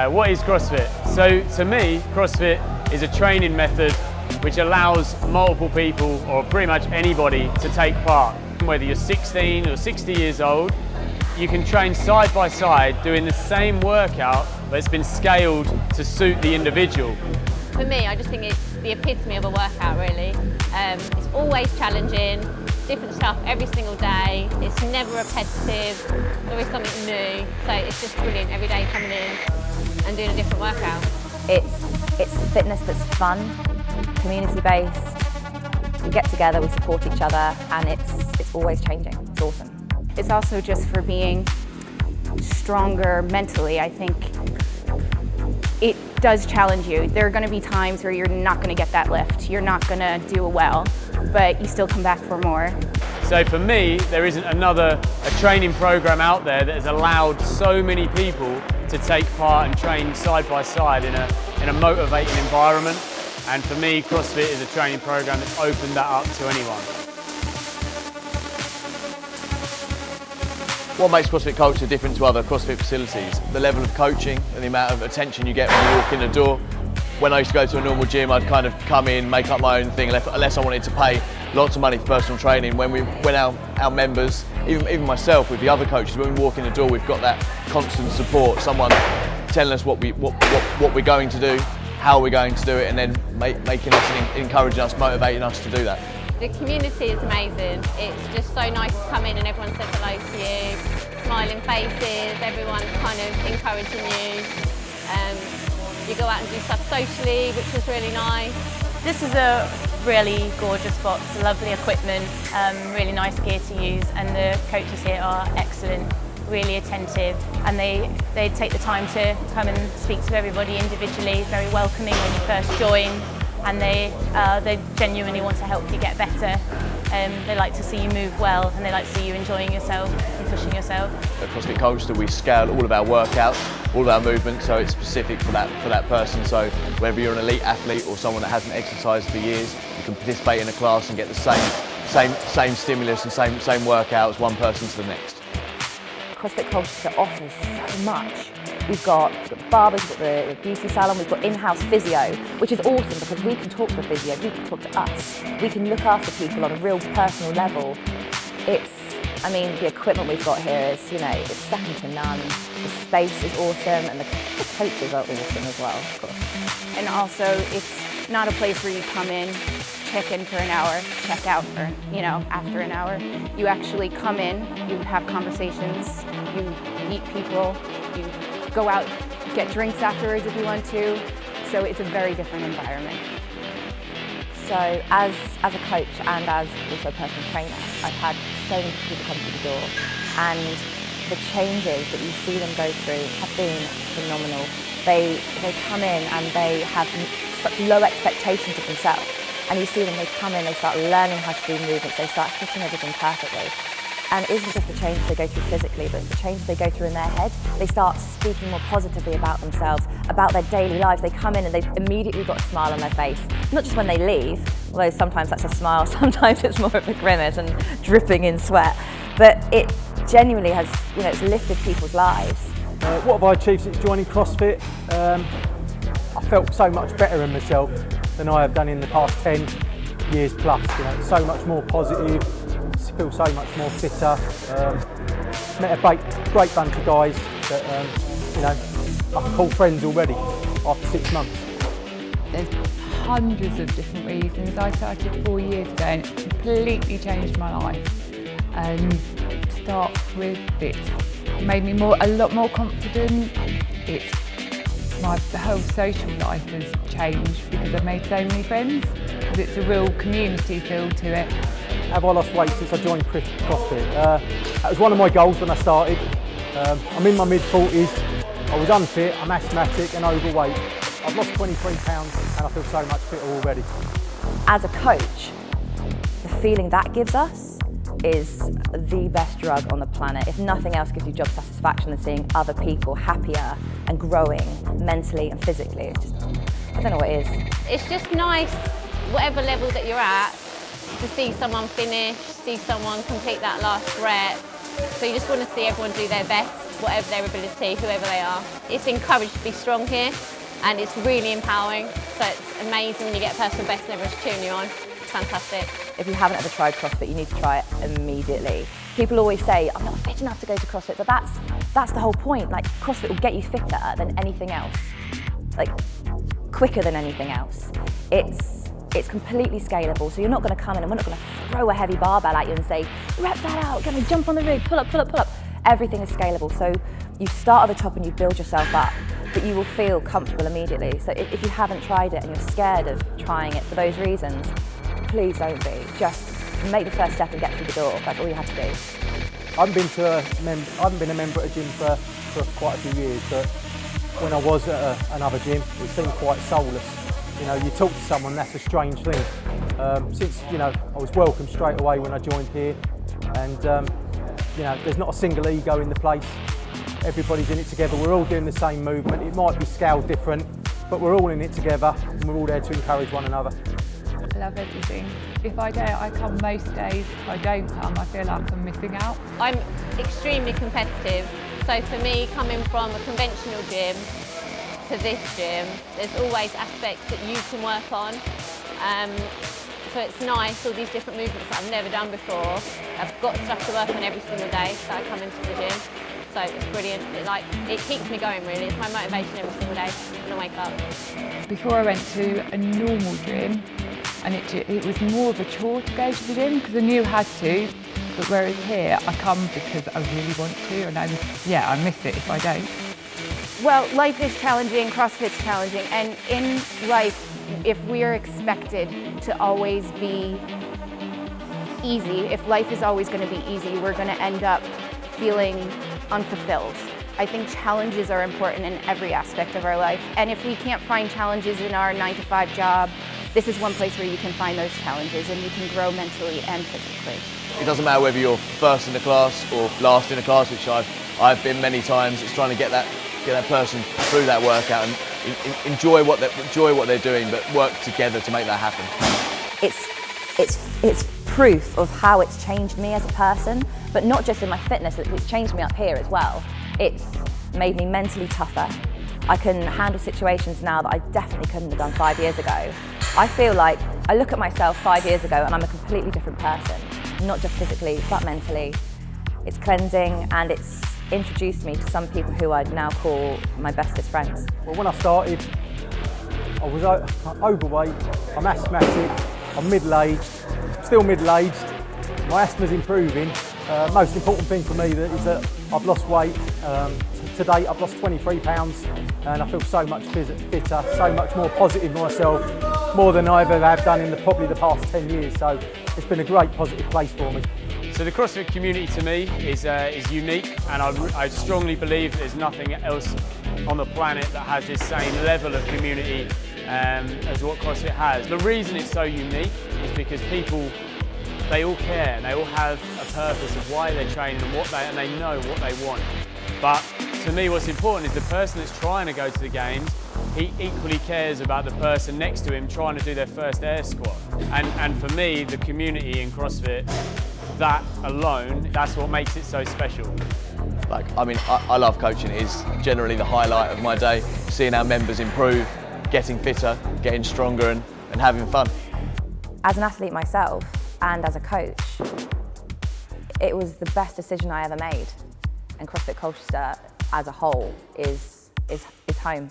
What is CrossFit? So to me, CrossFit is a training method which allows multiple people, or pretty much anybody, to take part. Whether you're 16 or 60 years old, you can train side by side doing the same workout, but it's been scaled to suit the individual. For me, I just think it's the epitome of a workout, really. It's always challenging, different stuff every single day. It's never repetitive, there's always something new. So it's just brilliant every day coming in and doing a different workout. It's fitness that's fun, community-based. We get together, we support each other, and it's always changing. It's awesome. It's also just for being stronger mentally. I think it does challenge you. There are going to be times where you're not going to get that lift, you're not going to do well, but you still come back for more. So for me, there isn't a training program out there that has allowed so many people to take part and train side by side in a motivating environment. And for me, CrossFit is a training program that's opened that up to anyone. What makes CrossFit Colchester different to other CrossFit facilities? The level of coaching and the amount of attention you get when you walk in the door. When I used to go to a normal gym, I'd kind of come in, make up my own thing, unless I wanted to pay lots of money for personal training. When our members, even myself with the other coaches, when we walk in the door, we've got that constant support, someone telling us what we're going to do, how we're going to do it, and then making us and encouraging us, motivating us to do that. The community is amazing. It's just so nice to come in and everyone says hello to you, smiling faces, everyone's kind of encouraging you. You go out and do stuff socially, which is really nice. This is a really gorgeous spot. It's lovely equipment, really nice gear to use, and the coaches here are excellent, really attentive, and they take the time to come and speak to everybody individually, very welcoming when you first join, and they genuinely want to help you get better. They like to see you move well, and they like to see you enjoying yourself and pushing yourself. At CrossFit Colchester, we scale all of our workouts, all of our movement, so it's specific for that person. So whether you're an elite athlete or someone that hasn't exercised for years, you can participate in a class and get the same stimulus and same workout as one person to the next. CrossFit Colchester offers so much. We've got barbers, we've got the beauty salon, we've got in-house physio, which is awesome because we can talk to the physio, we can talk to us. We can look after people on a real personal level. I mean, the equipment we've got here is, it's second to none. The space is awesome, and the coaches are awesome as well, of course. And also, it's not a place where you come in, check in for an hour, check out for, after an hour. You actually come in, you have conversations, you meet people, you go out, get drinks afterwards if you want to. So it's a very different environment. So as a coach and as also a personal trainer, I've had so many people come through the door, and the changes that you see them go through have been phenomenal. They come in and they have such low expectations of themselves, and you see them, they come in, they start learning how to do movements, they start hitting everything perfectly. And it isn't just the change they go through physically, but the change they go through in their head. They start speaking more positively about themselves, about their daily lives. They come in and they've immediately got a smile on their face. Not just when they leave, although sometimes that's a smile, sometimes it's more of a grimace and dripping in sweat. But it genuinely has, it's lifted people's lives. What have I achieved since joining CrossFit? I felt so much better in myself than I have done in the past 10 years plus. So much more positive. Feel so much more fitter. Met a great bunch of guys that I can call friends already after 6 months. There's hundreds of different reasons. I started 4 years ago and it's completely changed my life. To start with, it's made me a lot more confident. My whole social life has changed because I've made so many friends. Because it's a real community feel to it. Have I lost weight since I joined CrossFit? That was one of my goals when I started. I'm in my mid-40s, I was unfit, I'm asthmatic and overweight. I've lost 23 pounds and I feel so much fitter already. As a coach, the feeling that gives us is the best drug on the planet. If nothing else gives you job satisfaction than seeing other people happier and growing mentally and physically. It's just, I don't know what it is. It's just nice, whatever level that you're at, to see someone finish, see someone complete that last rep. So you just want to see everyone do their best. whatever their ability, whoever they are. It's encouraged to be strong here, and it's really empowering. So it's amazing when you get a personal best and everyone's cheering you on. It's fantastic. If you haven't ever tried CrossFit, you need to try it immediately. People always say, I'm not fit enough to go to CrossFit, but that's the whole point. Like, CrossFit will get you fitter than anything else, like quicker than anything else. It's completely scalable, so you're not going to come in and we're not going to throw a heavy barbell at you and say, rep that out, can we jump on the rig, pull up, pull up, pull up. Everything is scalable, so you start at the top and you build yourself up, but you will feel comfortable immediately. So if you haven't tried it and you're scared of trying it for those reasons, please don't be. Just make the first step and get through the door. That's all you have to do. I haven't been a member at a gym for quite a few years, but when I was at another gym, it seemed quite soulless. You know, you talk to someone, that's a strange thing. Since, you know, I was welcomed straight away when I joined here, and you know, there's not a single ego in the place. Everybody's in it together. We're all doing the same movement. It might be scaled different, but we're all in it together, and we're all there to encourage one another. I love everything. If I don't, I come most days. If I don't come, I feel like I'm missing out. I'm extremely competitive, so for me, coming from a conventional gym to this gym, there's always aspects that you can work on. So it's nice, all these different movements that I've never done before. I've got stuff to work on every single day that I come into the gym. So it's brilliant. It keeps me going really. It's my motivation every single day when I wake up. Before I went to a normal gym, and it was more of a chore to go to the gym because I knew I had to. But whereas here, I come because I really want to, and I miss it if I don't. Well, life is challenging, CrossFit's challenging, and in life, if we are expected to always be easy, if life is always going to be easy, we're going to end up feeling unfulfilled. I think challenges are important in every aspect of our life, and if we can't find challenges in our 9-to-5 job, this is one place where you can find those challenges and you can grow mentally and physically. It doesn't matter whether you're first in the class or last in the class, which I've been many times. It's trying to get that person through that workout and enjoy what they're doing, but work together to make that happen. It's proof of how it's changed me as a person, but not just in my fitness. It's changed me up here as well. It's made me mentally tougher. I can handle situations now that I definitely couldn't have done 5 years ago. I feel like I look at myself 5 years ago and I'm a completely different person, not just physically, but mentally. It's cleansing, and it's introduced me to some people who I'd now call my bestest friends. Well, when I started, I was overweight, I'm asthmatic, I'm middle-aged, still middle-aged. My asthma's improving. Most important thing for me is that I've lost weight. To date, I've lost 23 pounds, and I feel so much fitter, so much more positive myself, more than I ever have done in probably the past 10 years. So it's been a great positive place for me. So the CrossFit community to me is unique, and I strongly believe there's nothing else on the planet that has this same level of community as what CrossFit has. The reason it's so unique is because people, they all care, they all have a purpose of why they're training and they know what they want. But to me, what's important is the person that's trying to go to the games, he equally cares about the person next to him trying to do their first air squat. And for me, the community in CrossFit, that alone, that's what makes it so special. I love coaching. It is generally the highlight of my day, seeing our members improve, getting fitter, getting stronger and having fun. As an athlete myself and as a coach, it was the best decision I ever made. And CrossFit Colchester as a whole is home.